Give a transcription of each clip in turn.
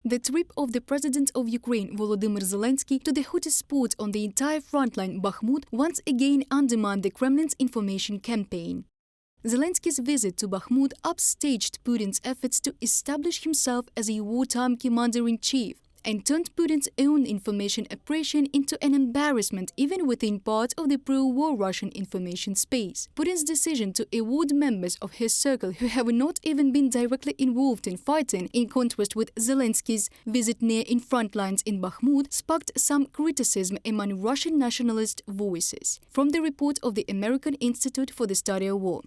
The trip of the President of Ukraine Volodymyr Zelenskyy to the hottest spot on the entire frontline, Bakhmut, once again undermined the Kremlin's information campaign. Zelenskyy's visit to Bakhmut upstaged Putin's efforts to establish himself as a wartime commander-in-chief and turned Putin's own information oppression into an embarrassment even within part of the pro-war Russian information space. Putin's decision to award members of his circle who have not even been directly involved in fighting, in contrast with Zelenskyy's visit near in front lines in Bakhmut, sparked some criticism among Russian nationalist voices. From the report of the American Institute for the Study of War.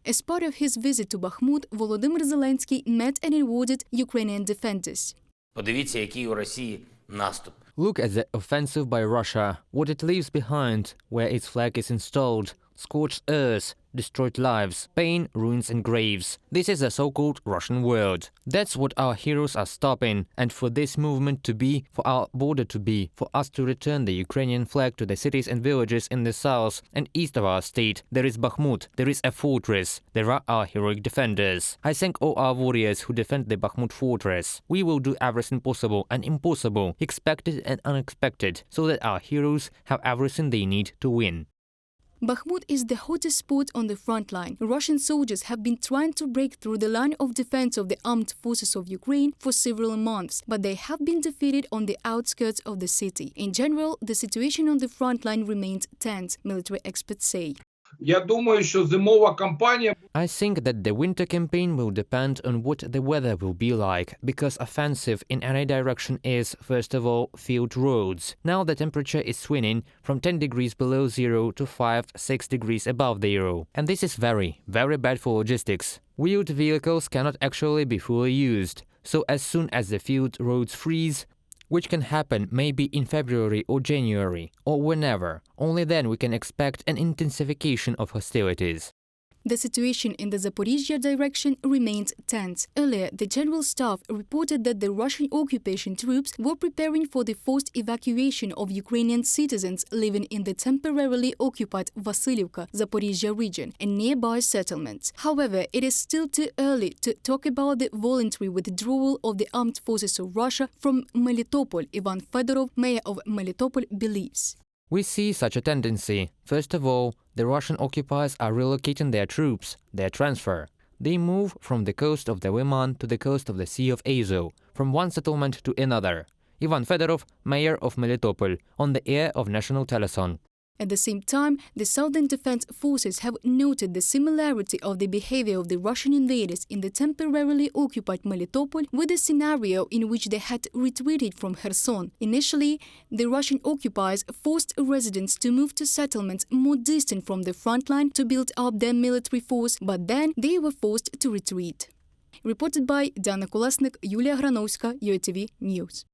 As part of his visit to Bakhmut, Volodymyr Zelenskyy met and awarded Ukrainian defenders. Подивіться, який у Росії наступ. Look at the offensive by Russia, what it leaves behind, where its flag is installed, scorched earth, destroyed lives, pain, ruins and graves. This is the so-called Russian world. That's what our heroes are stopping, and for this movement to be, for our border to be, for us to return the Ukrainian flag to the cities and villages in the south and east of our state, there is Bakhmut, there is a fortress, there are our heroic defenders. I thank all our warriors who defend the Bakhmut fortress. We will do everything possible and impossible, expected and unexpected, so that our heroes have everything they need to win. Bakhmut is the hottest spot on the front line. Russian soldiers have been trying to break through the line of defense of the armed forces of Ukraine for several months, but they have been defeated on the outskirts of the city. In general, the situation on the front line remains tense, military experts say. I think that the winter campaign will depend on what the weather will be like, because offensive in any direction is, first of all, field roads. Now the temperature is swinging from 10 degrees below zero to 5-6 degrees above zero. And this is very, very bad for logistics. Wheeled vehicles cannot actually be fully used. So as soon as the field roads freeze, which can happen maybe in February or January, or whenever, only then we can expect an intensification of hostilities. The situation in the Zaporizhzhia direction remains tense. Earlier, the General Staff reported that the Russian occupation troops were preparing for the forced evacuation of Ukrainian citizens living in the temporarily occupied Vasiliivka, Zaporizhzhia region, and nearby settlements. However, it is still too early to talk about the voluntary withdrawal of the armed forces of Russia from Melitopol, Ivan Fedorov, mayor of Melitopol, believes. We see such a tendency. First of all, the Russian occupiers are relocating their troops, their transfer. They move from the coast of the Liman to the coast of the Sea of Azov, from one settlement to another. Ivan Fedorov, mayor of Melitopol, on the air of National Telethon. At the same time, the Southern Defense Forces have noted the similarity of the behavior of the Russian invaders in the temporarily occupied Melitopol with the scenario in which they had retreated from Kherson. Initially, the Russian occupiers forced residents to move to settlements more distant from the front line to build up their military force, but then they were forced to retreat. Reported by Diana Kolesnik, Yulia Granovska, UATV News.